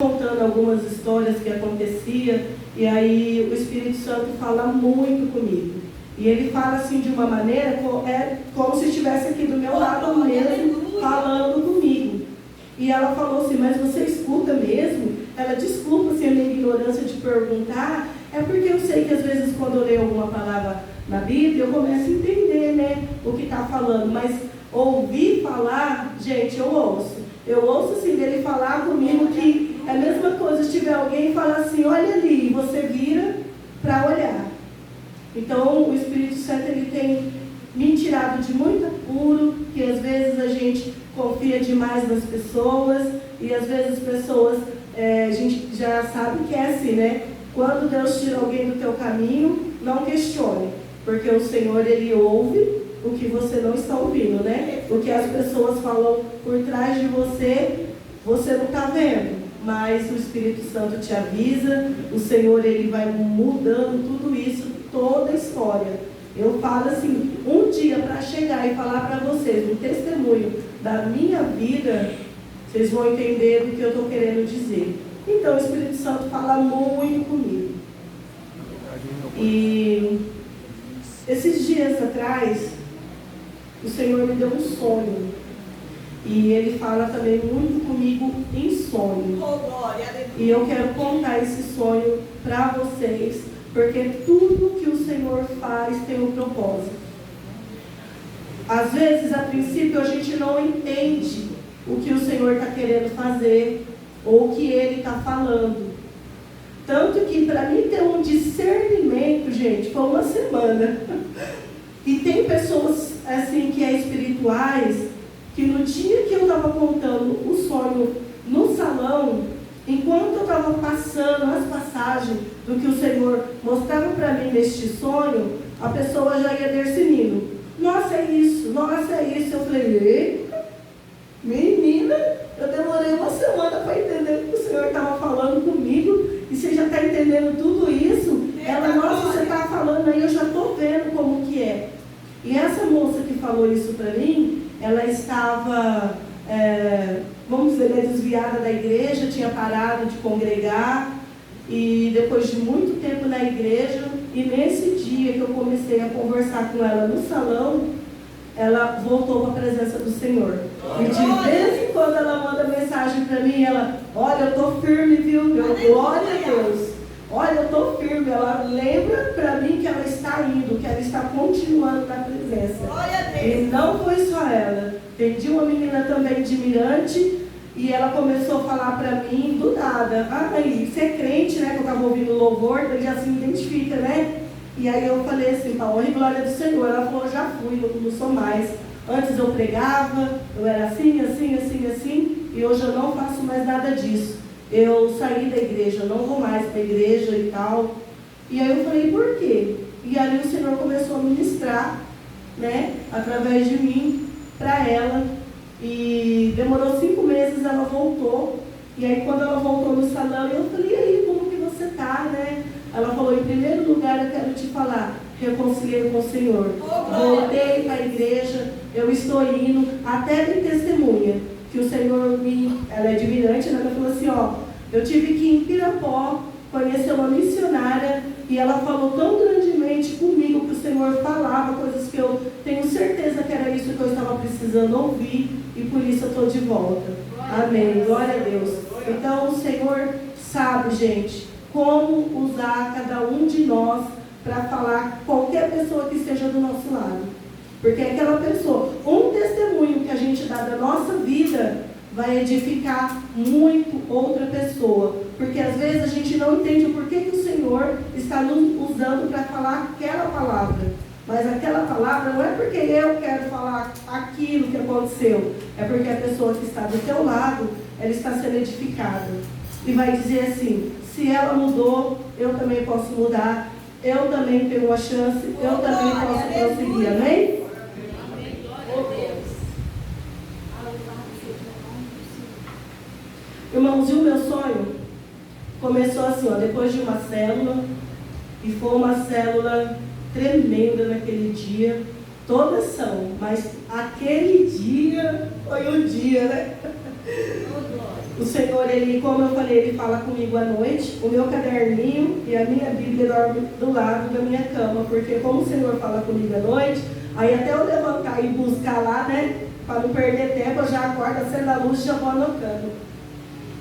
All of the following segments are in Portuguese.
Contando algumas histórias que acontecia, e aí o Espírito Santo fala muito comigo. E ele fala assim de uma maneira, como se estivesse aqui do meu lado mesmo, falando comigo. E ela falou assim, mas você escuta mesmo? Ela, desculpa assim, a minha ignorância de perguntar, é porque eu sei que às vezes quando eu leio alguma palavra na Bíblia, eu começo a entender, né, o que está falando, mas ouvir falar, gente, eu ouço. Eu ouço assim dele falar comigo que é a mesma coisa se tiver alguém e falar assim, olha ali, e você vira para olhar. Então o Espírito Santo ele tem me tirado de muito apuro, que às vezes a gente confia demais nas pessoas, e às vezes as pessoas, a gente já sabe que é assim, né? Quando Deus tira alguém do teu caminho, não questione, porque o Senhor ele ouve o que você não está ouvindo, né? O que as pessoas falam por trás de você, você não está vendo, mas o Espírito Santo te avisa, o Senhor ele vai mudando tudo isso, toda a história. Eu falo assim, um dia para chegar e falar para vocês um testemunho da minha vida, vocês vão entender o que eu estou querendo dizer. Então o Espírito Santo fala muito comigo. E esses dias atrás, o Senhor me deu um sonho. E Ele fala também muito comigo em sonho. E eu quero contar esse sonho para vocês, porque tudo que o Senhor faz tem um propósito. Às vezes, a princípio, a gente não entende o que o Senhor está querendo fazer, ou o que Ele está falando. Tanto que, para mim ter um discernimento, gente, foi uma semana. E tem pessoas, assim, que é espirituais, que no dia que eu estava contando o sonho no salão, enquanto eu estava passando as passagens do que o Senhor mostrava para mim neste sonho, a pessoa já ia descendo. Nossa, é isso, nossa, é isso. Eu falei, eita, menina, eu demorei uma semana para entender o que o Senhor estava falando comigo, e você já está entendendo tudo isso? Ela, nossa, você está falando aí, eu já estou vendo como que é. E essa moça que falou isso para mim, ela estava, vamos dizer, desviada da igreja, tinha parado de congregar, e depois de muito tempo na igreja, e nesse dia que eu comecei a conversar com ela no salão, ela voltou para a presença do Senhor. E de vez em quando ela manda mensagem para mim, ela, olha, eu estou firme, viu, meu, glória a Deus. Olha, eu estou firme. Ela lembra para mim que ela está indo, que ela está continuando na presença. E não foi só ela. Entendi uma menina também de Mirante, e ela começou a falar para mim do nada. Ai, você é crente, né? Que eu estava ouvindo louvor, ele já se identifica, né? E aí eu falei assim, para a honra e glória do Senhor. Ela falou, já fui, não sou mais. Antes eu pregava, eu era assim, e hoje eu não faço mais nada disso. Eu saí da igreja, eu não vou mais para a igreja e tal. E aí eu falei, por quê? E ali o Senhor começou a ministrar, né, através de mim, para ela. E demorou 5 meses, ela voltou. E aí quando ela voltou no salão, eu falei, e aí, como que você está, né? Ela falou, em primeiro lugar eu quero te falar, reconciliei com o Senhor. Voltei para a igreja, eu estou indo, até de testemunha, que o Senhor ela é de Mirante, né? Ela falou assim, ó, eu tive que ir em Pirapó, conhecer uma missionária, e ela falou tão grandemente comigo que o Senhor falava coisas que eu tenho certeza que era isso que eu estava precisando ouvir, e por isso eu estou de volta. Amém, glória a Deus. Então o Senhor sabe, gente, como usar cada um de nós para falar qualquer pessoa que esteja do nosso lado. Porque aquela pessoa, um testemunho que a gente dá da nossa vida, vai edificar muito outra pessoa. Porque às vezes a gente não entende o porquê que o Senhor está nos usando para falar aquela palavra. Mas aquela palavra não é porque eu quero falar aquilo que aconteceu. É porque a pessoa que está do teu lado, ela está sendo edificada. E vai dizer assim, se ela mudou, eu também posso mudar. Eu também tenho uma chance, eu também posso prosseguir. Amém? Irmãos, e o meu sonho começou assim, ó, depois de uma célula, e foi uma célula tremenda naquele dia, todas são, mas aquele dia foi um dia, né? O Senhor, Ele, como eu falei, Ele fala comigo à noite. O meu caderninho e a minha Bíblia dormem do lado da minha cama, porque como o Senhor fala comigo à noite, aí até eu levantar e buscar lá, né, para não perder tempo, eu já acordo, acendo a luz e já vou anotando.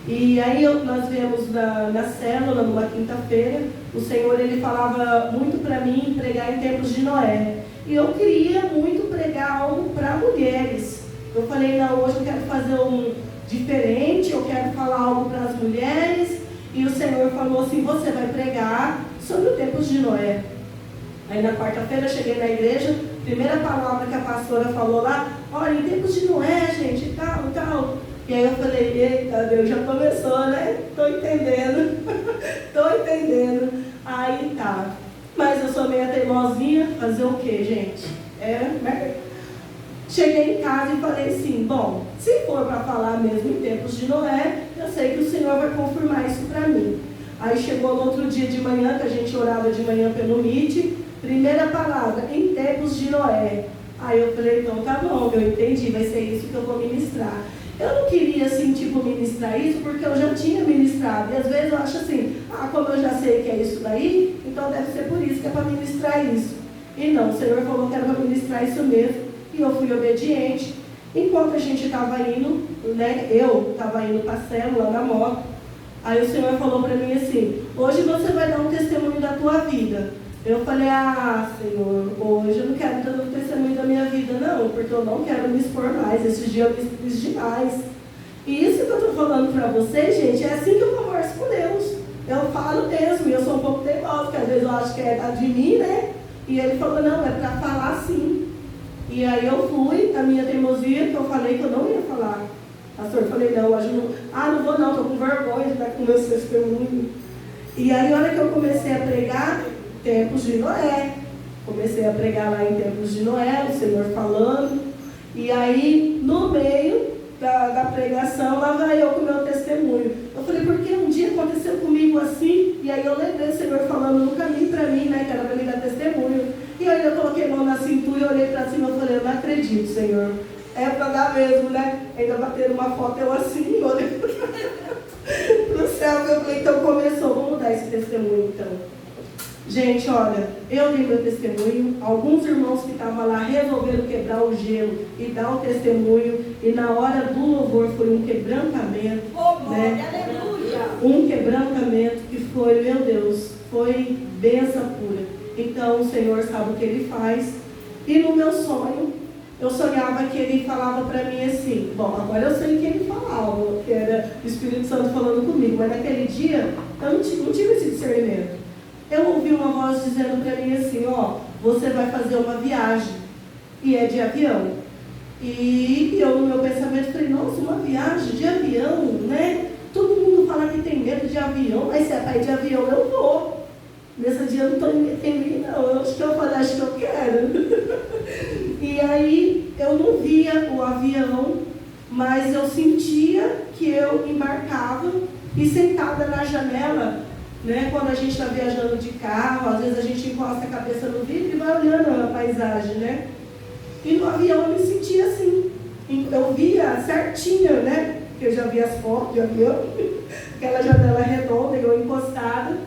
E aí nós viemos na célula, numa quinta-feira, o Senhor, Ele falava muito para mim pregar em tempos de Noé. E eu queria muito pregar algo para mulheres. Eu falei, não, hoje eu quero fazer um diferente, eu quero falar algo para as mulheres. E o Senhor falou assim, você vai pregar sobre os tempos de Noé. Aí na quarta-feira eu cheguei na igreja, primeira palavra que a pastora falou lá, olha, em tempos de Noé, gente, tal, tal. E aí eu falei, eita, Deus, já começou, né? Estou entendendo. Aí tá. Mas eu sou meio teimosinha, fazer o quê, gente? Cheguei em casa e falei assim, bom, se for para falar mesmo em tempos de Noé, eu sei que o Senhor vai confirmar isso para mim. Aí chegou no outro dia de manhã, que a gente orava de manhã pelo Meet, primeira palavra, em tempos de Noé. Aí eu falei, então tá bom, eu entendi, vai ser isso que eu vou ministrar. Eu não queria, assim, tipo, ministrar isso, porque eu já tinha ministrado. E às vezes eu acho assim, como eu já sei que é isso daí, então deve ser por isso que é para ministrar isso. E não, o Senhor falou que era para ministrar isso mesmo. E eu fui obediente. Enquanto a gente estava indo, né, eu estava indo para a célula na moto, aí o Senhor falou para mim assim, hoje você vai dar um testemunho da tua vida. Eu falei, Senhor, hoje eu não quero dar um testemunho da minha vida, não, porque eu não quero me expor mais. Esses dias eu me expus demais. E isso que eu estou falando para vocês, gente, é assim que eu converso com Deus. Eu falo mesmo, e eu sou um pouco teimosa, porque às vezes eu acho que é de mim, né? E Ele falou, não, é para falar sim. E aí eu fui, a minha teimosia, que eu falei que eu não ia falar. Pastor, eu falei, não, hoje não vou não, estou com vergonha de dar com meus testemunhos. E aí, a hora que eu comecei a pregar, tempos de Noé. Comecei a pregar lá em tempos de Noé, o Senhor falando. E aí, no meio da pregação, lá vai eu com o meu testemunho. Eu falei, porque um dia aconteceu comigo assim, e aí eu lembrei o Senhor falando no caminho para mim, né, que era para me dar testemunho. E aí eu coloquei a mão na cintura e olhei para cima e falei, eu não acredito, Senhor. É para dar mesmo, né? Ainda bater uma foto eu assim, olhando pro céu. Eu falei, então começou, vamos dar esse testemunho então. Gente, olha, eu dei meu testemunho, alguns irmãos que estavam lá resolveram quebrar o gelo e dar o testemunho, e na hora do louvor foi um quebrantamento, né? Aleluia! Um quebrantamento que foi, meu Deus, foi bênção pura. Então o Senhor sabe o que Ele faz. E no meu sonho, eu sonhava que Ele falava para mim assim, bom, agora eu sei o que Ele falava, que era o Espírito Santo falando comigo, mas naquele dia eu não tive esse discernimento. Eu ouvi uma voz dizendo para mim assim, você vai fazer uma viagem, e é de avião. E eu no meu pensamento falei, nossa, uma viagem de avião, né? Todo mundo fala que tem medo de avião, mas se é para ir de avião, eu vou. Nesse dia eu não estou em mim, não. Eu acho que eu falei, acho que eu quero. E aí eu não via o avião, mas eu sentia que eu embarcava e sentada na janela, né, quando a gente está viajando de carro, às vezes a gente encosta a cabeça no vidro e vai olhando a paisagem, né? E no avião eu me sentia assim. Eu via certinho, né? Porque eu já vi as fotos de avião, aquela janela redonda, eu encostada.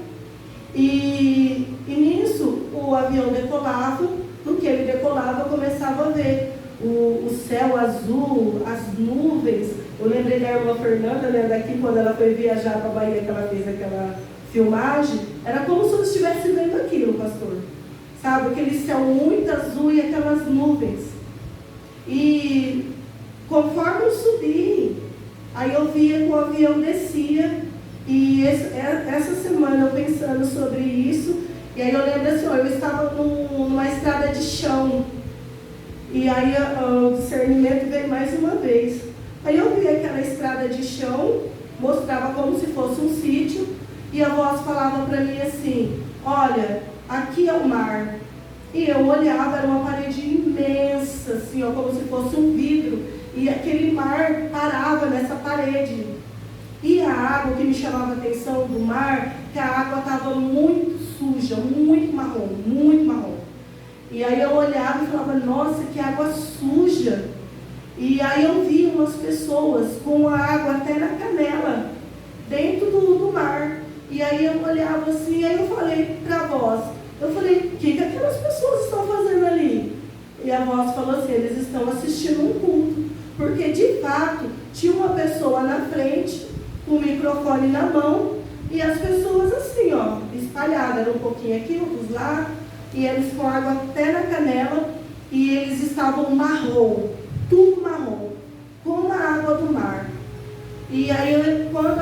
E nisso o avião decolava. No que ele decolava, eu começava a ver o céu azul, as nuvens. Eu lembrei da irmã Fernanda, né, daqui, quando ela foi viajar para a Bahia, que ela fez aquela filmagem, era como se eu estivesse vendo aquilo, pastor. Sabe, aquele céu muito azul e aquelas nuvens. E conforme eu subi, aí eu via que o avião descia. E essa semana eu pensando sobre isso, e aí eu lembro assim, eu estava numa estrada de chão. E aí o discernimento veio mais uma vez. Aí eu vi aquela estrada de chão, mostrava como se fosse um sítio. E a voz falava para mim assim, olha, aqui é o mar. E eu olhava, era uma parede imensa, assim, como se fosse um vidro. E aquele mar parava nessa parede. E a água, que me chamava a atenção do mar, que a água estava muito suja, muito marrom, muito marrom. E aí eu olhava e falava, nossa, que água suja. E aí eu vi umas pessoas com a água até na canela, dentro do mar. E aí eu olhava assim, aí eu falei para a voz, eu falei, o que aquelas pessoas estão fazendo ali? E a voz falou assim, eles estão assistindo um culto. Porque de fato, tinha uma pessoa na frente, com o microfone na mão, e as pessoas assim, ó, espalhadas, um pouquinho aqui, outros lá, e eles com água até na canela, e eles estavam marrom, tudo marrom, como a água do mar. E aí, quando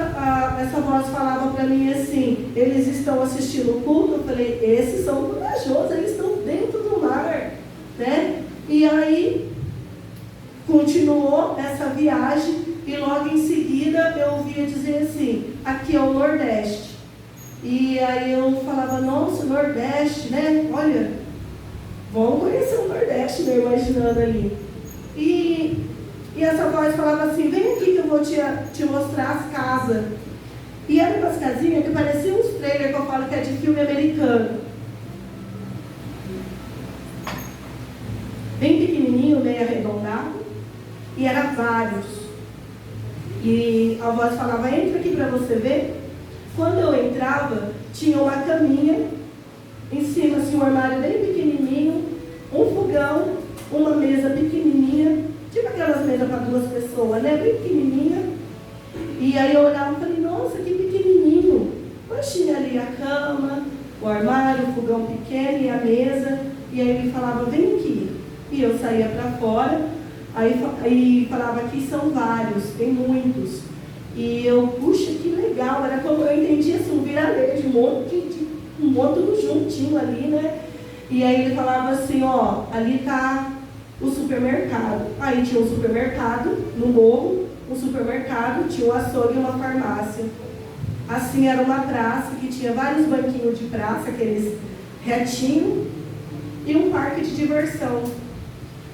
essa voz falava para mim assim, eles estão assistindo o culto, eu falei, esses são corajosos, eles estão dentro do mar, né? E aí, continuou essa viagem, e logo em seguida eu ouvia dizer assim, aqui é o Nordeste. E aí eu falava, nossa, Nordeste, né? Olha, vamos conhecer o Nordeste, né? Imaginando ali. E essa voz falava assim, vem aqui que eu vou te mostrar as casas. E eram umas casinhas que pareciam uns trailers que eu falo que é de filme americano. Bem pequenininho, meio arredondado. E eram vários. E a voz falava, entra aqui para você ver. Quando eu entrava, tinha uma caminha, em cima assim, um armário bem pequenininho, um fogão, uma mesa pequenininha, tipo aquelas mesas para 2 pessoas, né? Bem pequenininha. E aí eu olhava e falei, nossa, que pequenininho. Mas tinha ali a cama, o armário, o fogão pequeno e a mesa. E aí ele falava, vem aqui. E eu saía para fora, aí falava, aqui são vários, tem muitos. E eu, puxa, que legal, era como eu entendi assim, um virarejo, um monte tudo juntinho ali, né? E aí ele falava assim, ó, ali está o supermercado. Aí tinha um supermercado no morro, um supermercado, tinha um açougue e uma farmácia. Assim era uma praça que tinha vários banquinhos de praça, aqueles retinhos, e um parque de diversão.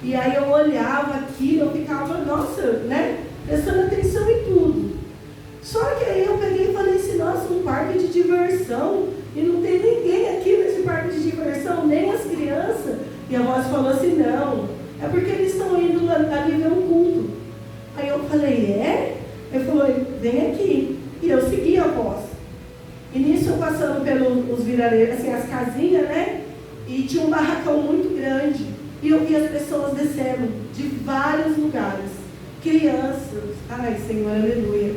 E aí eu olhava aquilo, eu ficava, nossa, né? Prestando atenção em tudo. Só que aí eu peguei e falei assim, nossa, um parque de diversão, e não tem ninguém aqui nesse parque de diversão, nem as crianças. E a voz falou assim, não, é porque eles estão indo ali ver um culto. Aí eu falei, é? Ele falou, vem aqui. E eu segui a voz. E nisso eu passando pelos vilarejos, assim, as casinhas, né? E tinha um barracão muito grande. E eu vi as pessoas descendo de vários lugares. Crianças. Ai, Senhor, aleluia.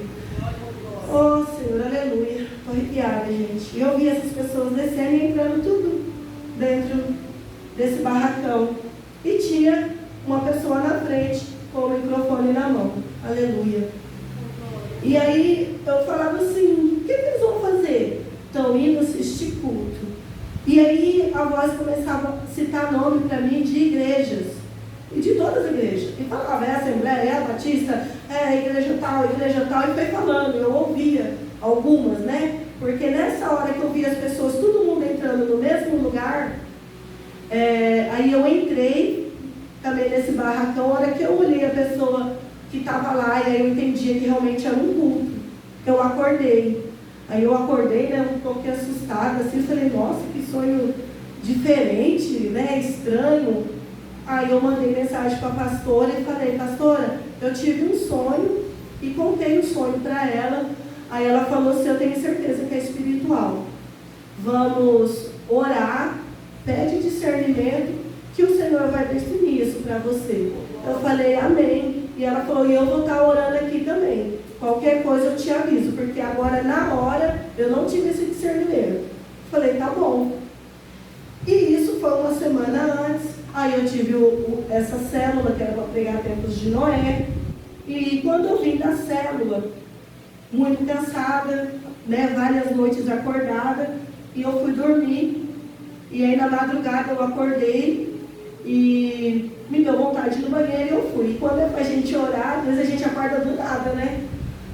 Oh, Senhor, aleluia. Estou arrepiada, gente. E eu vi essas pessoas descendo e entrando tudo dentro desse barracão. E tinha uma pessoa na frente com o microfone na mão. Aleluia. E aí eu falava assim, o que eles vão fazer? Estão indo assistir culto. E aí a voz começava a citar nome para mim de igrejas. E de todas as igrejas. E falava, é a Assembleia, é a Batista, é a igreja tal, e foi falando. Eu ouvia algumas, né? Porque nessa hora que eu via as pessoas, todo mundo entrando no mesmo lugar, aí eu entrei também nesse barracão. A hora que eu olhei a pessoa que estava lá, e aí eu entendia que realmente era um culto. Eu acordei. Aí eu acordei, né, um pouquinho assustada, assim, falei, nossa, que sonho diferente, né, estranho. Aí eu mandei mensagem para a pastora e falei, pastora, eu tive um sonho e contei o sonho para ela. Aí ela falou assim, eu tenho certeza que é espiritual. Vamos orar, pede discernimento, que o Senhor vai definir isso para você. Eu falei, amém. E ela falou, e eu vou estar orando aqui também. Qualquer coisa eu te aviso, porque agora na hora eu não tive esse discernimento. Falei, tá bom. E isso foi uma semana antes. Aí eu tive essa célula, que era para pregar tempos de Noé. E quando eu vim da célula, muito cansada, né, várias noites acordada, e eu fui dormir. E aí na madrugada eu acordei e me deu vontade de ir no banheiro e eu fui. E quando é pra gente orar, às vezes a gente acorda do nada, né?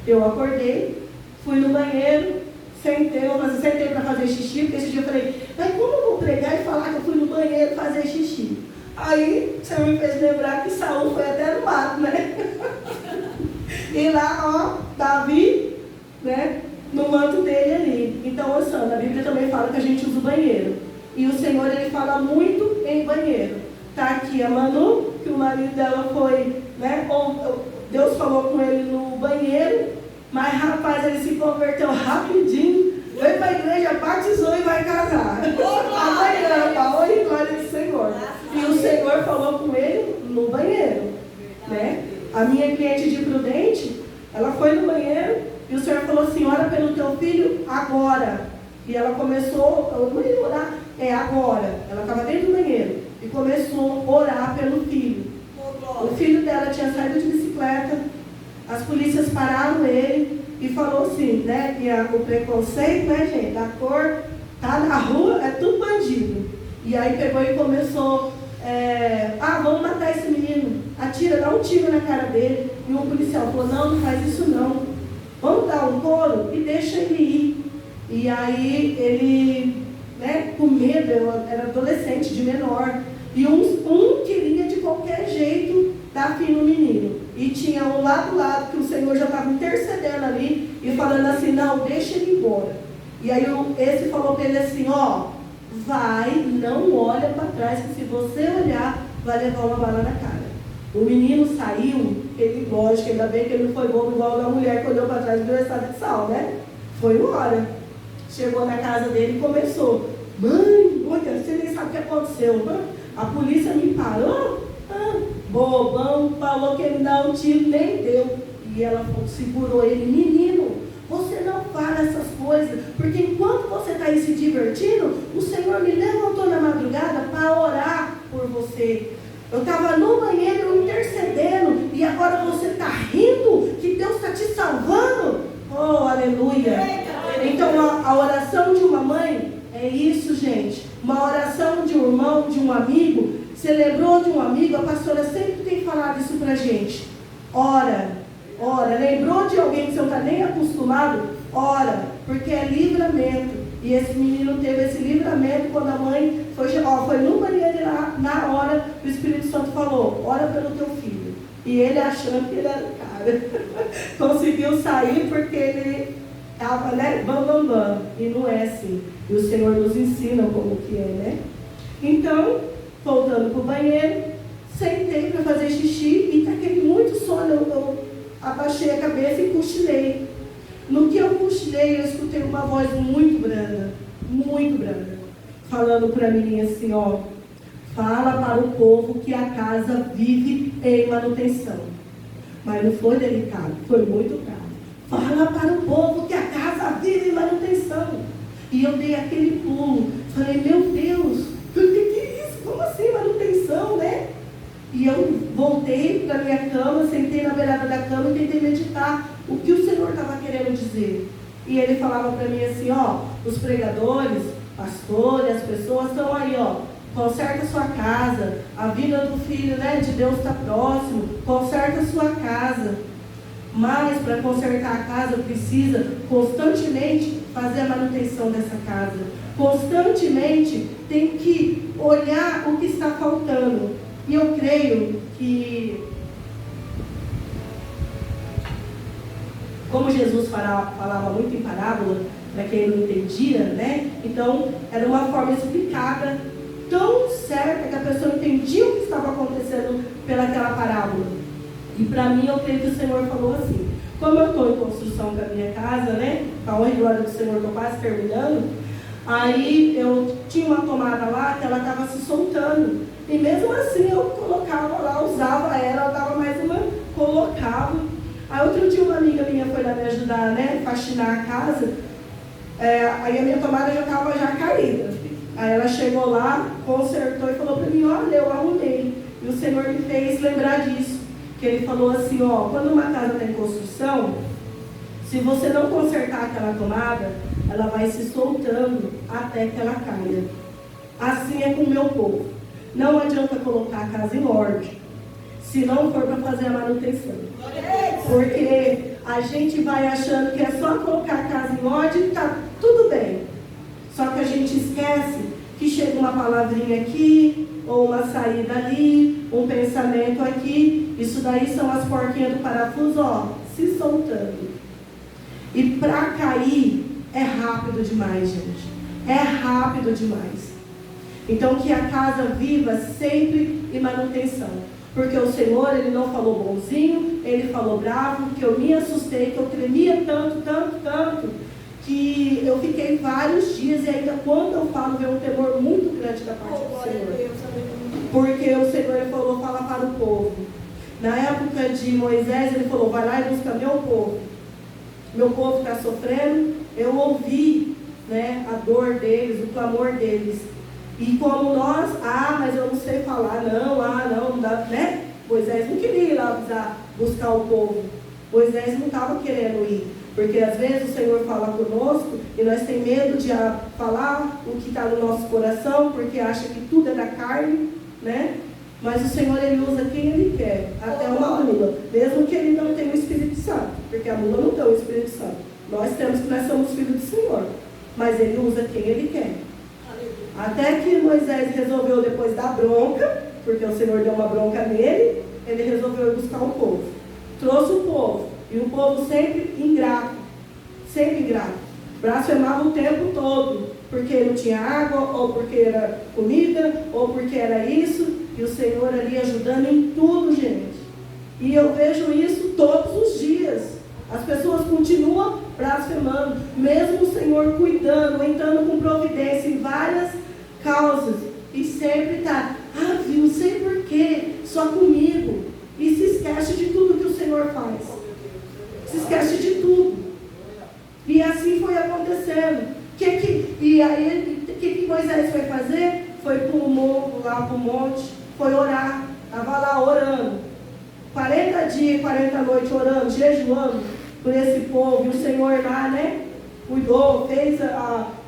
Eu acordei, fui no banheiro, sentei para fazer xixi, porque esse dia eu falei, mas como eu vou pregar e falar que eu fui no banheiro fazer xixi? Aí você me fez lembrar que Saul foi até no mato, né? E lá, ó, Davi, né, no manto dele ali. Então, ouçando, a Bíblia também fala que a gente usa o banheiro. E o Senhor, ele fala muito em banheiro. Tá aqui a Manu, que o marido dela foi né? Ou Deus falou com ele no banheiro, mas rapaz, ele se converteu rapidinho, veio para a igreja, batizou e vai casar. Amanhã, a honra e glória do Senhor. E o Senhor falou com ele no banheiro, né? A minha cliente de Prudente, ela foi no banheiro e o Senhor falou assim: ora pelo teu filho agora. E ela começou a orar, agora. Ela estava dentro do banheiro e começou a orar pelo filho. O filho dela tinha saído de bicicleta, as polícias pararam ele e falou assim, né, que o preconceito, né, gente, da cor, tá na rua, é tudo bandido. E aí pegou e começou, vamos matar esse menino, atira, dá um tiro na cara dele. E um policial falou: não faz isso não, vamos dar um couro e deixa ele ir. E aí ele, né, com medo, eu era adolescente, de menor, e um queria de qualquer jeito dar fim no menino. E tinha um lá do lado que o Senhor já estava intercedendo ali e falando assim: não, deixa ele embora. E aí esse falou para ele assim: ó, vai, não olha para trás, que se você olhar, vai levar uma bala na cara. O menino saiu, ele, lógico, ainda bem que ele não foi bobo igual a mulher que olhou para trás e deu estado de sal, né? Foi embora. Chegou na casa dele e começou: mãe, olha, você nem sabe o que aconteceu. A polícia me parou, bobão, falou que ele dá um tiro, nem deu. E ela segurou ele: menino, você não fala essas coisas, porque enquanto você está aí se divertindo, o Senhor me levantou na madrugada para orar por você. Eu estava no banheiro intercedendo, e agora você está rindo que Deus está te salvando? Oh, aleluia! Então a oração de uma mãe é isso, gente. Uma oração de um irmão, de um amigo. Você lembrou de um amigo? A pastora sempre tem falado isso pra gente. Ora. Lembrou de alguém que você não está nem acostumado? Ora, porque é livramento. E esse menino teve esse livramento quando a mãe foi no banheiro lá, na hora o Espírito Santo falou: ora pelo teu filho. E ele, achando que ele era o cara, conseguiu sair porque ele estava, né, bam. E não é assim. E o Senhor nos ensina como que é, né? Então, voltando para o banheiro, sentei para fazer xixi e taquei muito sono. Eu abaixei a cabeça e cochilei. No que eu cochilei, eu escutei uma voz muito branda, falando para mim assim: ó, fala para o povo que a casa vive em manutenção. Mas não foi delicado, foi muito caro. Fala para o povo que a casa vive em manutenção. E eu dei aquele pulo, falei: meu Deus, o que é isso? Como assim manutenção, né? E eu voltei para minha cama, sentei na beirada da cama e tentei meditar o que o Senhor estava querendo dizer. E ele falava para mim assim: ó, os pregadores, pastores, as pessoas estão aí, ó, conserta a sua casa, a vida do filho, né, de Deus está próximo, conserta a sua casa. Mas para consertar a casa precisa constantemente fazer a manutenção dessa casa. Constantemente tem que olhar o que está faltando. E eu creio que, como Jesus falava muito em parábola, para quem não entendia, né? Então era uma forma explicada, tão certa, que a pessoa entendia o que estava acontecendo pelaquela parábola. E para mim, eu creio que o Senhor falou assim: como eu estou em construção da minha casa, né, a honra e glória do Senhor, estou quase terminando, aí eu tinha uma tomada lá que ela estava se soltando, e mesmo assim eu colocava lá, usava ela, dava mais uma, colocava. Aí outro dia uma amiga minha foi lá me ajudar, né, faxinar a casa, aí a minha tomada já estava caída. Aí ela chegou lá, consertou e falou para mim: olha, eu arrumei. E o Senhor me fez lembrar disso. Que ele falou assim: ó, quando uma casa está em construção, se você não consertar aquela tomada, ela vai se soltando até que ela caia. Assim é com o meu povo. Não adianta colocar a casa em ordem, se não for para fazer a manutenção. Porque a gente vai achando que é só colocar a casa em ordem e está tudo bem. Só que a gente esquece que chega uma palavrinha aqui, ou uma saída ali, um pensamento aqui. Isso daí são as porquinhas do parafuso, ó, se soltando. E para cair é rápido demais, gente. É rápido demais. Então que a casa viva sempre em manutenção. Porque o Senhor, Ele não falou bonzinho, Ele falou bravo, que eu me assustei, que eu tremia tanto, que eu fiquei vários dias, e ainda quando eu falo, veio um temor muito grande da parte do Senhor. Porque o Senhor, Ele falou, fala para o povo. Na época de Moisés, Ele falou, vai lá e busca meu povo. Meu povo está sofrendo. Eu ouvi, né, a dor deles, o clamor deles. E como nós, mas eu não sei falar, não dá, né? Moisés não queria ir lá buscar o povo. Moisés não estava querendo ir. Porque às vezes o Senhor fala conosco e nós temos medo de falar o que está no nosso coração, porque acha que tudo é da carne, né? Mas o Senhor, Ele usa quem Ele quer, até uma mula, mesmo que Ele não tenha o Espírito Santo, porque a mula não tem o Espírito Santo. Nós temos que nós somos filhos do Senhor, mas Ele usa quem Ele quer. Até que Moisés resolveu, depois da bronca, porque o Senhor deu uma bronca nele, ele resolveu ir buscar o povo. Trouxe o povo, e o povo sempre ingrato, blasfemava o tempo todo, porque não tinha água, ou porque era comida, ou porque era isso, e o Senhor ali ajudando em tudo, gente. E eu vejo isso todos os dias. As pessoas continuam blasfemando, mesmo o Senhor cuidando, entrando com providência em várias causas, e sempre está, não sei porquê, só comigo, e se esquece de tudo que o Senhor faz, se esquece de tudo, e assim foi acontecendo. E aí, o que Moisés foi fazer? Foi para o monte, foi orar, estava lá orando, 40 dias, 40 noites orando, jejuando por esse povo, e o Senhor lá, né, cuidou, fez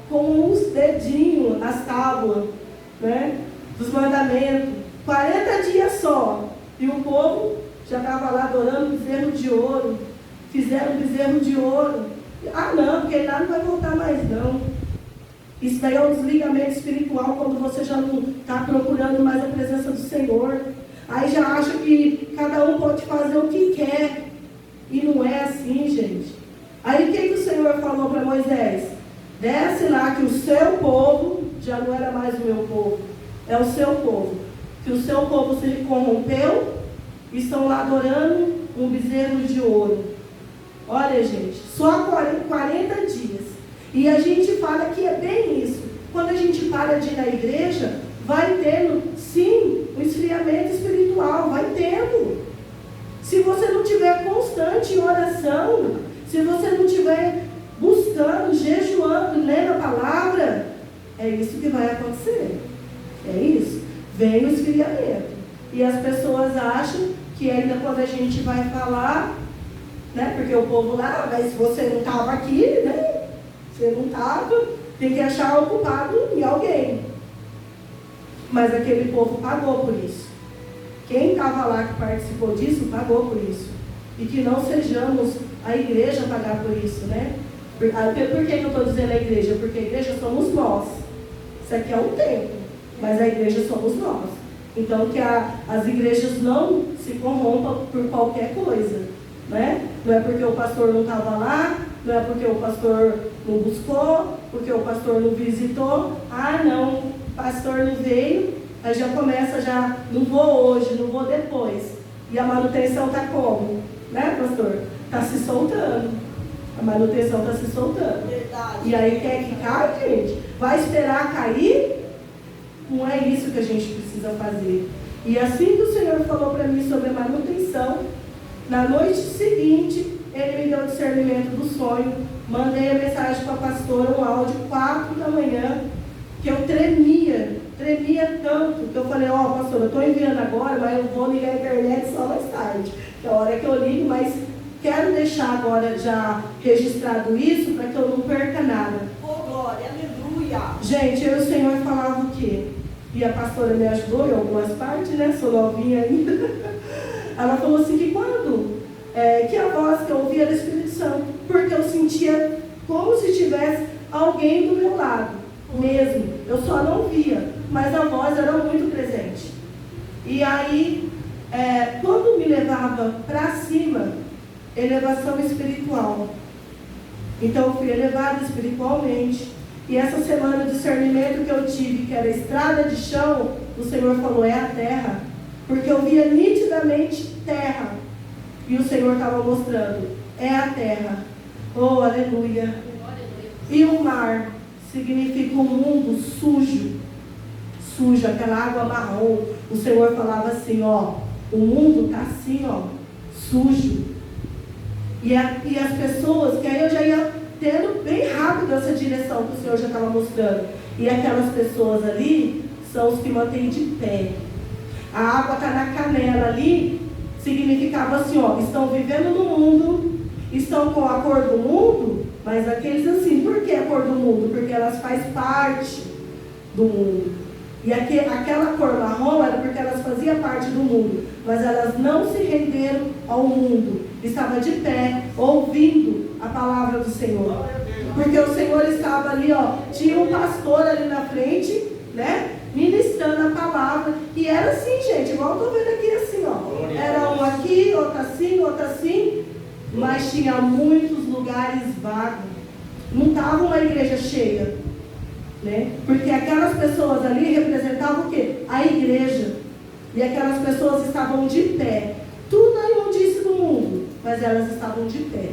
com uns dedinhos as tábuas, né, dos mandamentos, 40 dias só, e o povo já estava lá adorando bezerro de ouro, fizeram bezerro de ouro, não, porque lá não vai voltar mais não. Isso daí é um desligamento espiritual, quando você já não está procurando mais a presença do Senhor, aí já acha que cada um pode fazer o que quer, e não é assim, gente. Aí o que o Senhor falou para Moisés? Desce lá, que o seu povo já não era mais o meu povo, é o seu povo, que o seu povo se corrompeu e estão lá adorando um bezerro de ouro. Olha, gente, só 40 dias. E a gente fala que é bem isso. Quando a gente para de ir na igreja, vai tendo, sim, um esfriamento espiritual, vai tendo. Se você não estiver constante em oração, se você não estiver buscando, jejuando, lendo a palavra, é isso que vai acontecer. É isso. Vem o esfriamento. E as pessoas acham que ainda quando a gente vai falar, né, porque o povo lá, mas você não estava aqui, né? Você não estava, tem que achar o culpado em alguém. Mas aquele povo pagou por isso. Quem estava lá que participou disso, pagou por isso. E que não sejamos a igreja a pagar por isso, né? Por que eu estou dizendo a igreja? Porque a igreja somos nós. Isso aqui é um templo, mas a igreja somos nós. Então que as igrejas não se corrompam por qualquer coisa, né? Não é porque o pastor não estava lá, não é porque o pastor não buscou, porque o pastor não visitou. Não, o pastor não veio, aí já começa, não vou hoje, não vou depois. E a manutenção está como? Né, pastor? Está se soltando. A manutenção está se soltando. Verdade. E aí quer que caia, gente? Vai esperar cair? Não é isso que a gente precisa fazer. E assim que o Senhor falou para mim sobre a manutenção, na noite seguinte, Ele me deu o discernimento do sonho. Mandei a mensagem para a pastora, um áudio, 4 da manhã, que eu tremia tanto, que eu falei, pastora, eu estou enviando agora, mas eu vou ligar a internet só mais tarde, que é a hora que eu ligo, mas quero deixar agora já registrado isso, para que eu não perca nada. Glória, aleluia! Gente, eu e o Senhor falava o quê? E a pastora me ajudou em algumas partes, né? Sou novinha ainda. Ela falou assim, que quando? Que a voz que eu ouvia era o Espírito Santo, porque eu sentia como se tivesse alguém do meu lado, mesmo. Eu só não via, mas a voz era muito presente. E aí, quando me levava para cima, elevação espiritual. Então eu fui elevada espiritualmente. E essa semana o discernimento que eu tive, que era estrada de chão, o Senhor falou, é a terra. porque eu via nitidamente terra. E o Senhor estava mostrando, é a terra. Oh, aleluia. E o mar significa um mundo sujo. Sujo, aquela água marrom. O Senhor falava assim, ó, o mundo está assim, ó, sujo. E as pessoas, que aí eu já ia tendo bem rápido essa direção que o Senhor já estava mostrando. E aquelas pessoas ali são os que mantêm de pé. A água está na canela ali, significava assim, ó, estão vivendo no mundo, estão com a cor do mundo, mas aqueles assim, por que a cor do mundo? Porque elas fazem parte do mundo. E aquela cor marrom era porque elas faziam parte do mundo, mas elas não se renderam ao mundo. Estava de pé, ouvindo a palavra do Senhor. Porque o Senhor estava ali, ó, tinha um pastor ali na frente, né? Ministrando a palavra. E era assim, gente, igual eu estou vendo aqui assim, ó. Era um aqui, outro assim. Mas tinha muitos lugares vagos. Não estava uma igreja cheia, né? Porque aquelas pessoas ali representavam o quê? A igreja. E aquelas pessoas estavam de pé. Tudo a imundície do mundo, mas elas estavam de pé.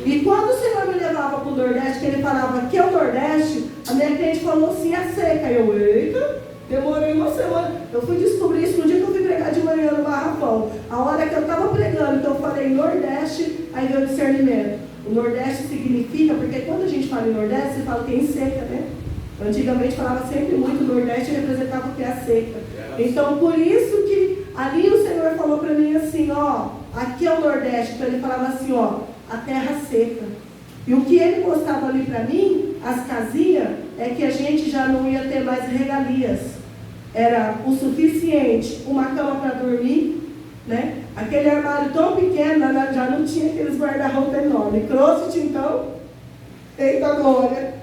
E quando o Senhor me levava para o Nordeste, que Ele falava que é o Nordeste, a minha cliente falou assim, a seca. Eu, eita, demorei uma semana. Eu fui descobrir isso no dia que eu fui pregar de manhã no Barrafão. A hora que eu estava pregando, então eu falei Nordeste, aí veio o discernimento. O Nordeste significa, porque quando a gente fala em Nordeste, você fala que é em seca, né? Antigamente falava sempre muito, o Nordeste representava o que é a seca. Então por isso que ali o Senhor falou para mim assim, ó, aqui é o Nordeste. Então Ele falava assim, ó, a terra seca. E o que Ele mostrava ali para mim, as casinhas, é que a gente já não ia ter mais regalias. Era o suficiente, uma cama para dormir, né? Aquele armário tão pequeno, já não tinha aqueles guarda-roupa enormes. Crossfit, então, eita glória.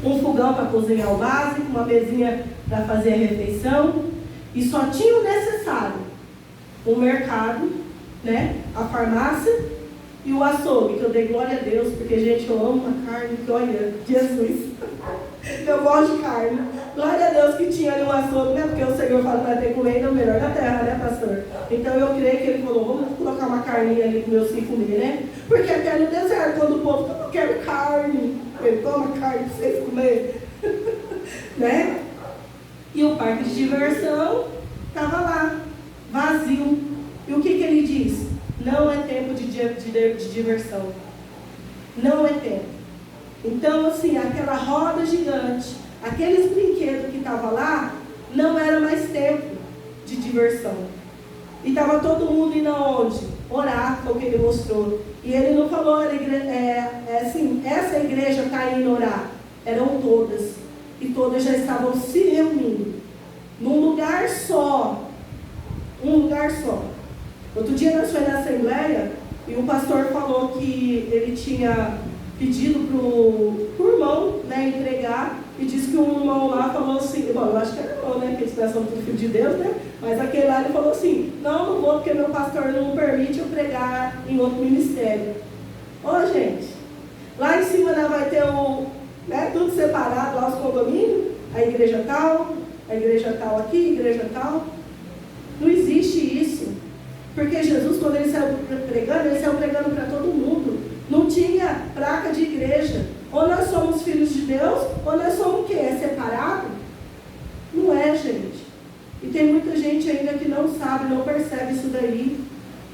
Um fogão para cozinhar o básico, uma mesinha para fazer a refeição. E só tinha o necessário. O mercado, né? A farmácia e o açougue, que eu dei glória a Deus, porque, gente, eu amo a carne, que olha, Jesus. Eu gosto de carne. Glória a Deus que tinha ali um açougue, né? Porque o Senhor fala que vai ter comida, é o melhor da terra, né, pastor? Então eu creio que Ele falou, vamos colocar uma carninha ali para meus filhos comer, né? Porque até no deserto, quando o povo fala, eu quero carne, ele toma carne para vocês comerem. Né? E o parque de diversão estava lá, vazio. E o que Ele diz? Não é tempo de diversão. Não é tempo. Então, assim, aquela roda gigante, aqueles brinquedos que estavam lá, não era mais tempo de diversão. E estava todo mundo indo aonde? Orar, foi o que Ele mostrou. E Ele não falou, assim, essa igreja está indo orar. Eram todas. E todas já estavam se reunindo. Num lugar só. Um lugar só. Outro dia nós fomos na Assembleia e o pastor falou que ele tinha pedido para o irmão, né, entregar, e disse que um irmão lá falou assim, bom, eu acho que era irmão, né, porque eles pensam tudo filho de Deus, né, mas aquele lá ele falou assim, não vou porque meu pastor não permite eu pregar em outro ministério. Ô gente, lá em cima né, vai ter né, tudo separado, lá os condomínios, a igreja tal aqui, a igreja tal. Não existe isso. Porque Jesus, quando Ele saiu pregando para todo mundo. Não tinha placa de igreja. Ou nós somos filhos de Deus, ou nós somos o quê? É separado? Não é, gente. E tem muita gente ainda que não sabe, não percebe isso daí.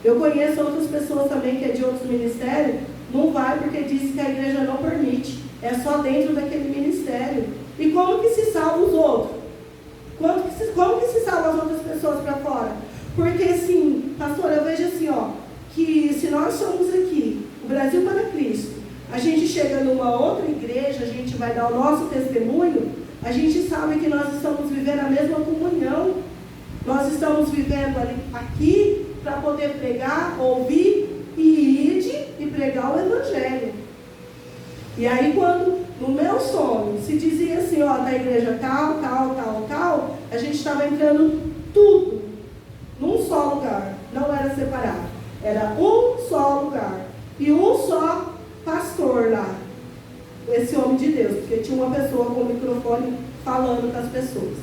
Eu conheço outras pessoas também que é de outros ministérios, não vai porque diz que a igreja não permite. É só dentro daquele ministério. E como que se salva os outros? Como que se salva as outras pessoas para fora? Porque assim, pastor, eu vejo assim, ó, que se nós somos aqui, o Brasil para Cristo, a gente chega numa outra igreja, a gente vai dar o nosso testemunho, a gente sabe que nós estamos vivendo a mesma comunhão. Nós estamos vivendo aqui para poder pregar, ouvir e ir e pregar o Evangelho. E aí quando no meu sonho se dizia assim, ó, da igreja tal, a gente estava entrando tudo num só lugar, não era separado, era um só lugar e um só pastor lá, esse homem de Deus, porque tinha uma pessoa com o microfone falando com as pessoas.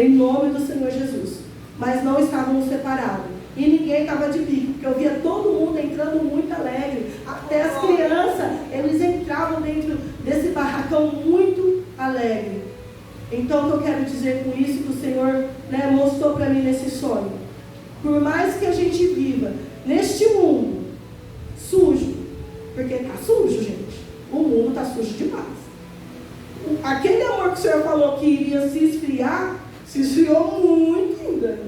em nome do Senhor Jesus. Mas não estávamos separados. E ninguém estava de bico, porque eu via todo mundo entrando muito alegre. Até as crianças, eles entravam dentro desse barracão muito alegre. Então, o que eu quero dizer com isso, que o Senhor, né, mostrou para mim nesse sonho. Por mais que a gente viva neste mundo sujo, porque está sujo, gente. O mundo está sujo demais. Aquele amor que o Senhor falou que iria se esfriar, se esfriou muito ainda.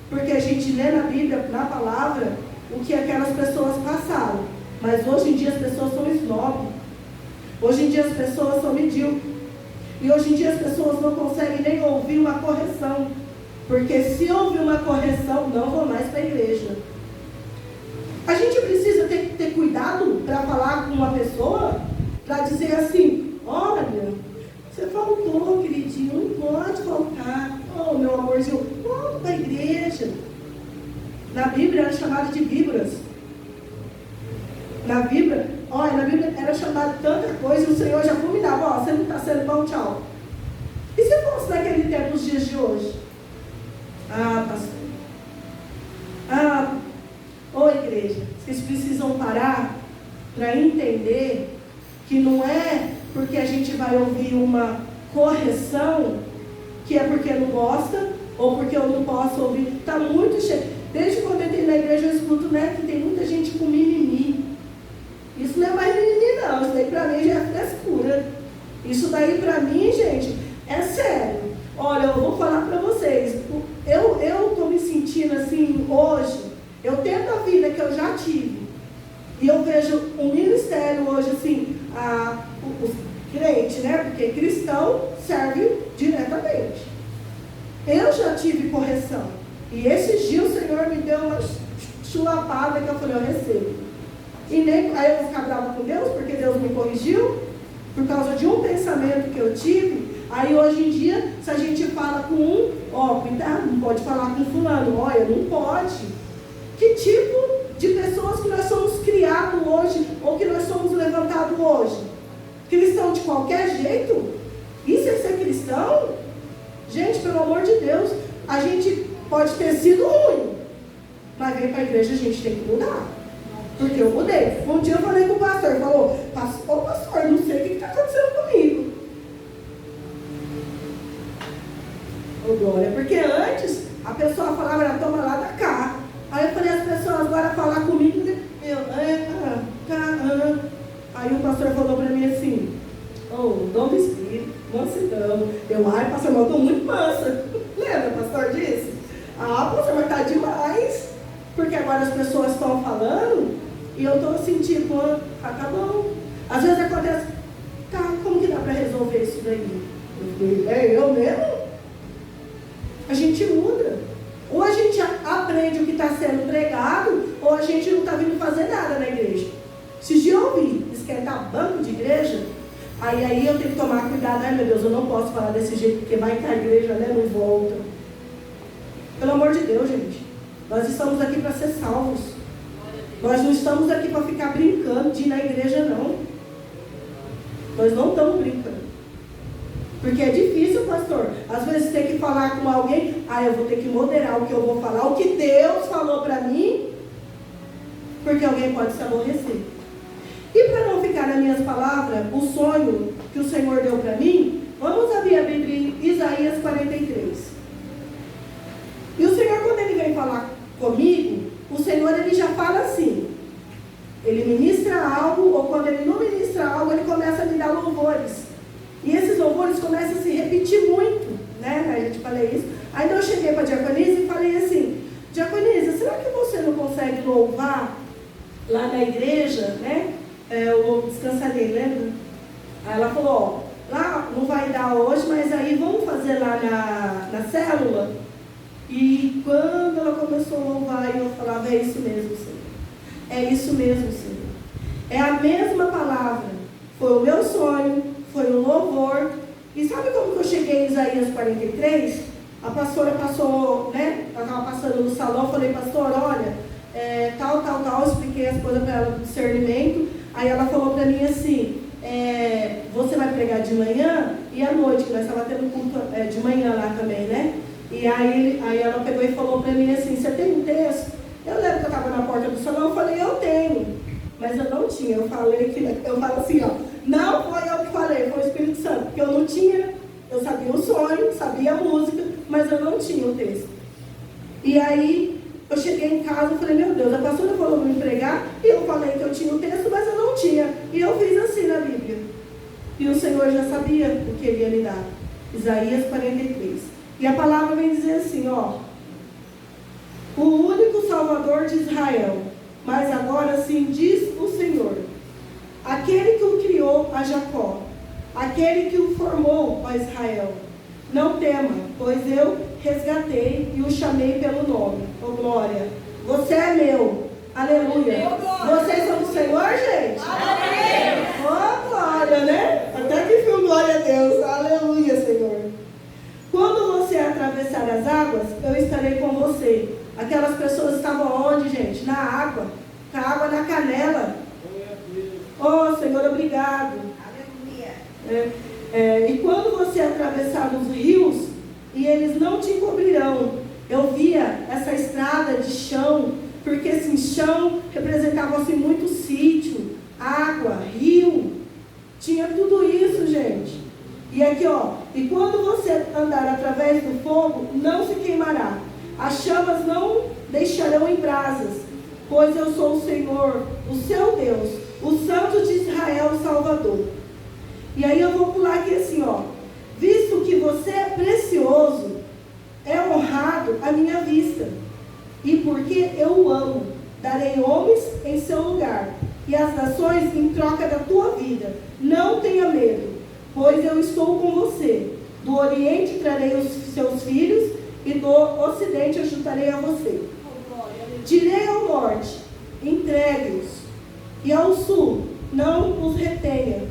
Porque a gente lê na Bíblia, na palavra, o que aquelas pessoas passaram. Mas hoje em dia as pessoas são snob. Hoje em dia as pessoas são medíocres. E hoje em dia as pessoas não conseguem nem ouvir uma correção. Porque se ouvir uma correção, não vão mais para a igreja. A gente precisa ter cuidado para falar com uma pessoa, para dizer assim: olha, você faltou, queridinho, não pode faltar. Oh, meu amorzinho, volta para a igreja. Na Bíblia era chamado de víboras. Na Bíblia era chamado de tanta coisa, e o Senhor já fulminava: ó, você não está sendo bom, tchau. E se fosse naquele tempo, nos dias de hoje? Ah, pastor. Ô igreja, vocês precisam parar para entender que não é porque a gente vai ouvir uma correção que é porque não gosta ou porque eu não posso ouvir. Está muito cheio. Desde quando eu entrei na igreja eu escuto, né, que tem muita gente com mimimi. Isso não é mais mimimi não, isso daí para mim já é frescura. Isso daí para mim, gente, é sério. Olha, eu vou falar para vocês, eu estou me sentindo assim hoje, eu tento a vida que eu já tive, e eu vejo um ministério hoje assim, os crentes, né, porque cristão serve diretamente. Eu já tive correção, e esses dias o Senhor me deu uma chulapada que eu falei: eu recebo. E nem, aí eu vou ficar brava com Deus, porque Deus me corrigiu, por causa de um pensamento que eu tive. Aí hoje em dia, se a gente fala com um, ó, cuidado, não pode falar com fulano, olha, não pode. Que tipo de pessoas que nós somos criados hoje, ou que nós somos levantados hoje? Cristão de qualquer jeito? Isso é ser cristão? Gente, pelo amor de Deus, a gente pode ter sido ruim, mas vem para a igreja, a gente tem que mudar. Porque eu mudei. Um dia eu falei com o pastor, ele falou: ô pastor, não sei o que está acontecendo comigo. Ô glória, porque antes a pessoa falava: toma lá da cá. Aí eu falei: as pessoas agora falar comigo, aí o pastor falou para mim assim: dom do Espírito, mansidão. Ai, pastor, mas eu estou muito mansa. Lembra, pastor, disso? Pastor, mas está demais. Porque agora as pessoas estão falando e eu estou assim, tipo, tá bom. Às vezes acontece: tá, como que dá para resolver isso daí? Eu mesmo? A gente muda. Ou a gente aprende o que está sendo pregado, ou a gente não está vindo fazer nada na igreja. Se de ouvir esquentar banco de igreja, aí eu tenho que tomar cuidado. Ai meu Deus, eu não posso falar desse jeito, porque vai que a igreja, né, não volta. Pelo amor de Deus, gente, nós estamos aqui para ser salvos. Nós não estamos aqui para ficar brincando de ir na igreja, não. Nós não estamos brincando. Porque é difícil, pastor. Às vezes tem que falar com alguém. Eu vou ter que moderar o que eu vou falar, o que Deus falou para mim, porque alguém pode se aborrecer. E para não ficar nas minhas palavras, o sonho que o Senhor deu para mim, vamos abrir a Bíblia em Isaías 43. E o Senhor, quando Ele vem falar comigo, o Senhor, Ele já fala assim. Ele ministra algo, ou quando Ele não ministra algo, Ele começa a me dar louvores. E esses louvores começam a se repetir muito, né? A gente falei isso. Aí eu cheguei para a Diaconisa e falei assim: Diaconisa, será que você não consegue louvar lá na igreja, né? Eu descansaria, lembra? Aí ela falou: lá não vai dar hoje, mas aí vamos fazer lá na célula. E quando ela começou a louvar, eu falava: é isso mesmo, Senhor. É isso mesmo, Senhor. É a mesma palavra. Foi o meu sonho. Foi um louvor. E sabe como que eu cheguei em Isaías 43? A pastora passou, né? Ela estava passando no salão. Falei: pastora, olha, tal. Expliquei as coisas para ela do discernimento. Aí ela falou para mim assim: você vai pregar de manhã e à noite, que nós estávamos tendo culto de manhã lá também, né? E aí ela pegou e falou para mim assim, você tem um texto? Eu lembro que eu estava na porta do salão, eu falei, eu tenho. Mas eu não tinha, eu falo assim, ó, não foi eu que falei, foi o Espírito Santo, porque eu não tinha, eu sabia o sonho, sabia a música, mas eu não tinha o texto. E aí, eu cheguei em casa e falei, meu Deus, a pastora falou para me pregar, e eu falei que eu tinha o texto, mas eu não tinha. E eu fiz assim na Bíblia. E o Senhor já sabia o que Ele ia me dar. Isaías 43. E a palavra vem dizer assim, ó, o único Salvador de Israel, mas agora sim diz o Senhor, aquele que o criou a Jacó, aquele que o formou a Israel. Não tema, pois eu resgatei e o chamei pelo nome. Oh glória, você é meu. Aleluia. Vocês são do Senhor, gente? Amém. Oh glória, né? Até que foi glória a Deus. Aleluia, Senhor. Quando você atravessar as águas, eu estarei com você. Aquelas pessoas estavam onde, gente? Na água. Com a água na canela. Oh, Senhor, obrigado. Aleluia. E quando você atravessar os rios, e eles não te encobrirão. Eu via essa estrada de chão, porque assim, chão representava assim, muito sítio, água, rio. Tinha tudo isso, gente. E aqui, ó, e quando você andar através do fogo, não se queimará. As chamas não deixarão em brasas, pois eu sou o Senhor, o seu Deus, o Santo de Israel, o Salvador. E aí eu vou pular aqui assim, ó. Visto que você é precioso, é honrado à minha vista. E porque eu o amo, darei homens em seu lugar, e as nações em troca da tua vida. Não tenha medo, pois eu estou com você. Do Oriente trarei os seus filhos, e do Ocidente ajuntarei a você. Direi ao Norte, entregue-os, e ao Sul, não os retenha.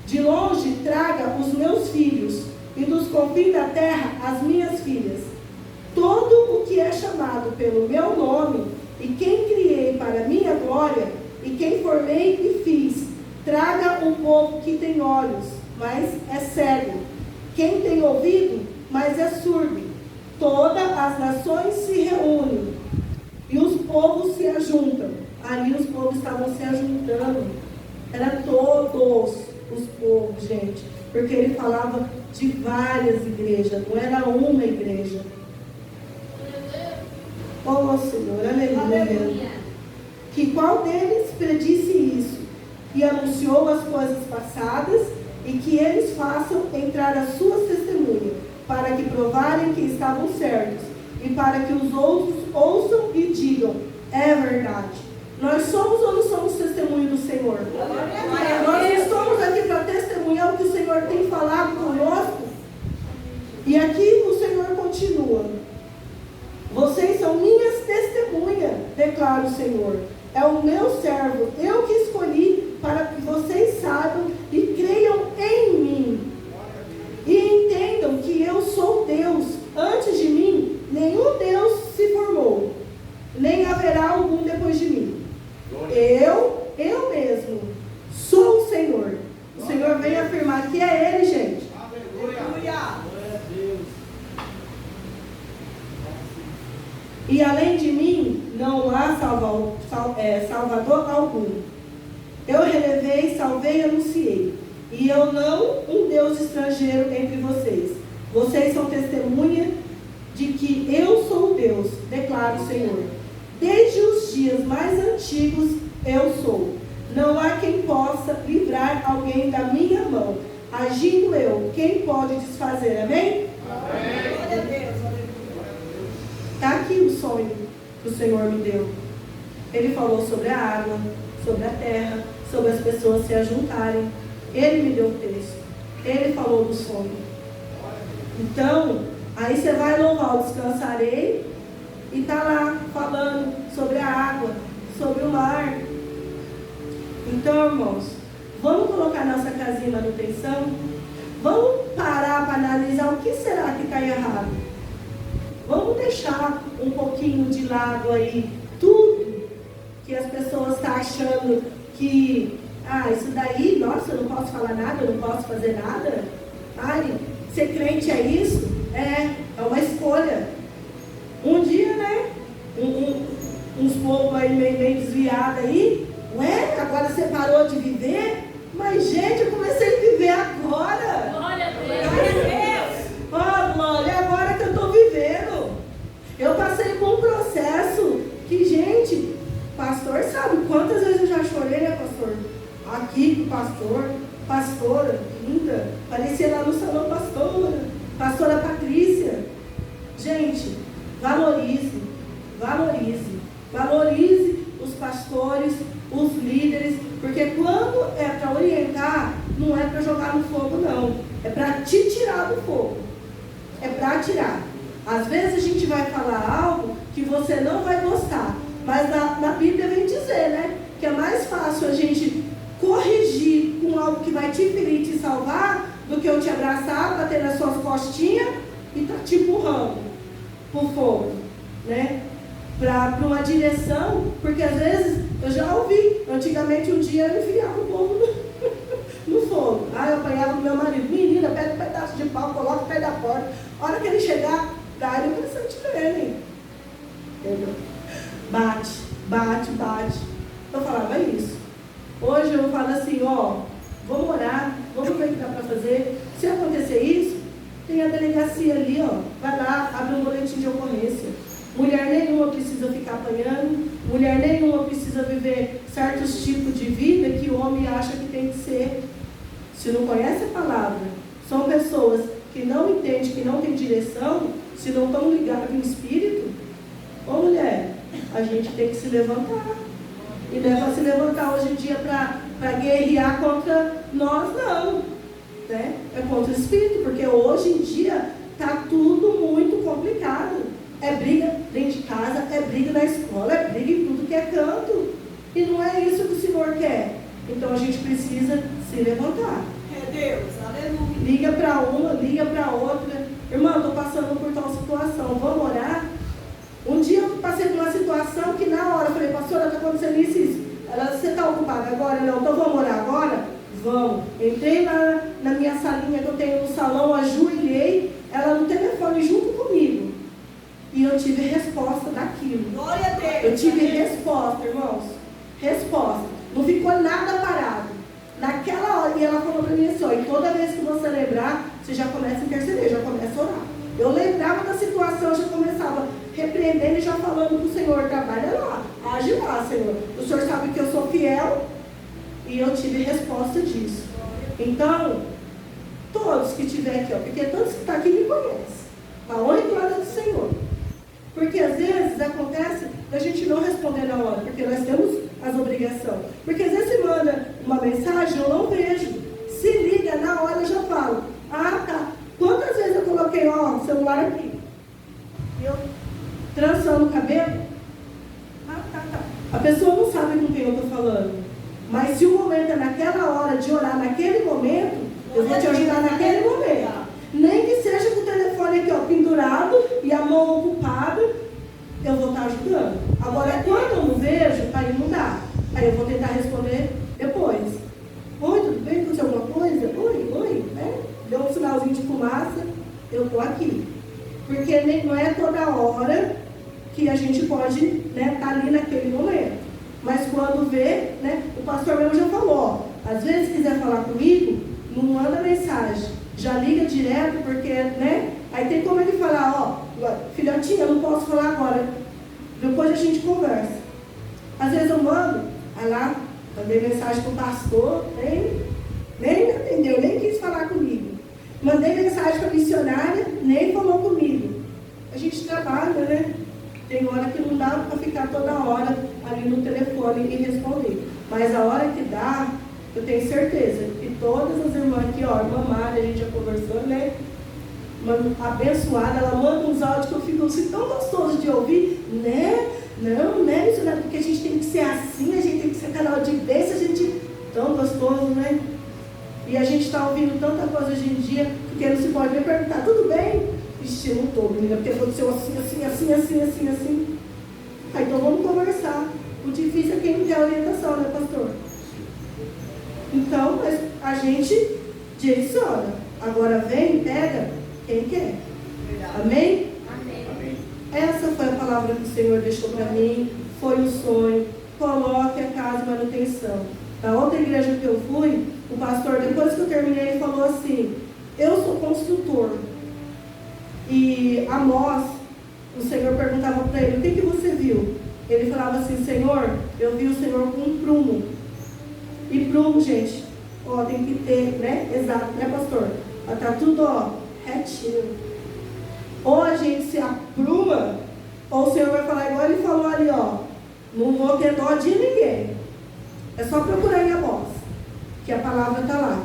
De longe traga os meus filhos, e dos confins da terra as minhas filhas. Todo o que é chamado pelo meu nome, e quem criei para minha glória, e quem formei e fiz, traga o povo que tem olhos, mas é cego, quem tem ouvido, mas é surdo. Todas as nações se reúnem, e os povos se ajuntam. Ali os povos estavam se ajuntando. Era todos os povos, gente, porque ele falava de várias igrejas, não era uma igreja. Oh Senhor, aleluia. Que qual deles predisse isso e anunciou as coisas passadas, e que eles façam entrar as suas testemunhas, para que provarem que estavam certos, e para que os outros ouçam e digam, é verdade. Nós somos ou não somos testemunho do Senhor? Nós estamos aqui para testemunhar o que o Senhor tem falado conosco. E aqui o Senhor continua. Vocês são minhas testemunhas, declara o Senhor. É o meu servo, eu que escolhi para que vocês saibam e creiam em mim. E entendam que eu sou Deus. Antes de mim, nenhum Deus se formou, nem haverá algum depois de mim. Eu mesmo sou o Senhor. O Senhor vem afirmar que é Ele, gente. Aleluia. E além de mim, não há Salvador algum. Eu relevei, salvei e anunciei. E eu não um Deus estrangeiro entre vocês. Vocês são testemunha de que eu sou Deus, declara o Senhor. Desde os dias mais antigos eu sou. Não há quem possa livrar alguém da minha mão. Agindo eu, quem pode desfazer? Amém? Amém. Glória a Deus. Está aqui o sonho que o Senhor me deu. Ele falou sobre a água, sobre a terra, sobre as pessoas se ajuntarem. Ele me deu o texto. Ele falou do sonho. Então, aí você vai louvar o descansarei e está lá falando sobre a água, sobre o mar. Então, irmãos, vamos colocar nossa casinha na manutenção? Vamos parar para analisar o que será que está errado. Vamos deixar um pouquinho de lado aí tudo que as pessoas estão achando que Ah, isso daí, nossa, eu não posso falar nada, eu não posso fazer nada. Ai, ser crente é isso? É uma escolha. Um dia, né? Uns povos aí meio desviados aí. Ué, agora você parou de viver? Mas, gente, eu comecei a viver agora. Glória a Deus. Oh, glória, é agora que eu estou vivendo. Eu passei por um processo que, gente, pastor sabe quantas vezes eu já chorei, né, pastor? Aqui com o pastor, pastora, linda, parecia lá no salão pastora Patrícia. Gente, valorize os pastores, os líderes, porque quando é para orientar, não é para jogar no fogo, não. É para te tirar do fogo. É para tirar. Às vezes a gente vai falar algo que você não vai gostar, mas na Bíblia vem dizer, né, que é mais fácil a gente corrigir com algo que vai te ferir, te salvar, do que eu te abraçar, bater nas suas costinhas e tá te empurrando pro fogo, né? Para uma direção, porque às vezes eu já ouvi, antigamente um dia eu enfiava o povo no fogo. Ah, eu apanhava do meu marido, menina, pega um pedaço de pau, coloca o pé da porta, a hora que ele chegar, dá ele o crescente dele. Entendeu? Bate. Eu falava isso. Hoje eu falo assim, ó, vamos orar, vamos ver o que dá para fazer. Se acontecer isso, tem a delegacia ali, ó, vai lá, abre um boletim de ocorrência. Mulher nenhuma precisa ficar apanhando, mulher nenhuma precisa viver certos tipos de vida que o homem acha que tem que ser. Se não conhece a palavra, são pessoas que não entendem, que não têm direção, se não estão ligados no espírito. Ô mulher, a gente tem que se levantar. E não é para se levantar hoje em dia para guerrear contra nós, não. Né? É contra o espírito, porque hoje em dia está tudo muito complicado. É briga dentro de casa, é briga na escola, é briga em tudo que é canto. E não é isso que o Senhor quer. Então a gente precisa se levantar. É Deus, aleluia. Liga para uma, liga para outra. Irmã, estou passando por tal situação, vamos orar? Um dia eu passei por uma situação que na hora eu falei, pastora, está acontecendo isso e isso. Ela, você está ocupada agora? Não, então vamos orar agora? Vamos. Entrei na minha salinha que eu tenho no salão, ajoelhei, ela no telefone junto comigo. E eu tive resposta daquilo. Glória a Deus. Eu tive resposta, irmãos. Resposta. Não ficou nada parado. Naquela hora, e ela falou para mim assim, ó, e toda vez que você lembrar, você já começa a interceder, já começa a orar. Eu lembrava da situação, já começava repreendendo e já falando para o Senhor, trabalha lá, age lá, Senhor. O Senhor sabe que eu sou fiel e eu tive resposta disso. Então, todos que estiverem aqui, ó, porque todos que estão aqui me conhecem. A honra e glória do Senhor. Porque às vezes acontece da gente não responder na hora, porque nós temos as obrigações. Porque às vezes você manda uma mensagem, eu não vejo. Se liga, na hora eu já falo. Ah, tá. Quantas vezes eu coloquei, ó, o celular aqui? Eu trançando o cabelo? Ah, tá. A pessoa não sabe com quem eu estou falando. Mas se o momento é naquela hora de orar, naquele momento, eu vou te ajudar naquele momento. Nem que seja com o telefone aqui, ó, pendurado e a mão ocupada, eu vou estar ajudando. Agora, quando eu não vejo, aí não dá. Aí eu vou tentar responder depois. Oi, tudo bem? Aconteceu alguma coisa? Oi, né? Deu um sinalzinho de fumaça, eu estou aqui. Porque não é toda hora que a gente pode, né, estar ali naquele momento. Mas quando vê, né, o pastor mesmo já falou, ó, às vezes quiser falar comigo, não manda mensagem. Já liga direto, porque, né? Aí tem como ele falar, ó, filhotinha, eu não posso falar agora. Depois a gente conversa. Às vezes eu mando, aí lá, mandei mensagem para o pastor, nem atendeu, nem quis falar comigo. Mandei mensagem para a missionária, nem falou comigo. A gente trabalha, né? Tem hora que não dá para ficar toda hora ali no telefone e responder. Mas a hora que dá, eu tenho certeza que todas as irmãs aqui, ó, irmã Mária, a gente já conversou, né? Abençoada, ela manda uns áudios que eu fico assim, tão gostoso de ouvir, né? Não, né, missionária? Porque a gente tem que ser assim, a gente tem que ser canal de bênção, a gente tão gostoso, né? E a gente está ouvindo tanta coisa hoje em dia, porque não se pode nem perguntar, tudo bem? Ixi, eu não estou, menina, porque aconteceu assim. Ah, então vamos conversar. O difícil é quem não quer orientação, né, pastor? Então, a gente direciona. Agora vem e pega quem quer. Amém? Amém. Essa foi a palavra que o Senhor deixou para mim. Foi um sonho. Coloque a casa em manutenção. Na outra igreja que eu fui, o pastor, depois que eu terminei, ele falou assim: eu sou construtor. E Amós, o Senhor perguntava para ele: o que você viu? Ele falava assim: Senhor, eu vi o Senhor com um prumo. E prumo, gente, ó, tem que ter, né? Exato, né, pastor? Tá tudo, ó, retinho. Ou a gente se apruma, ou o Senhor vai falar igual ele falou ali, ó: não vou ter dó de ninguém. É só procurar em Amós, que a palavra está lá.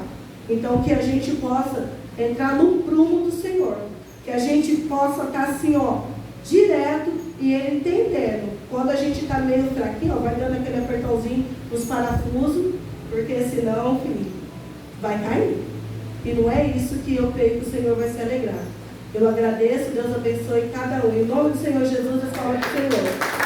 Então, que a gente possa entrar no prumo do Senhor. Que a gente possa estar assim, ó, direto, e Ele entendendo. Quando a gente está meio fraquinho, ó, vai dando aquele apertãozinho nos parafusos, porque senão, filho, vai cair. E não é isso que eu creio que o Senhor vai se alegrar. Eu agradeço, Deus abençoe cada um. Em nome do Senhor Jesus, eu falo do Senhor.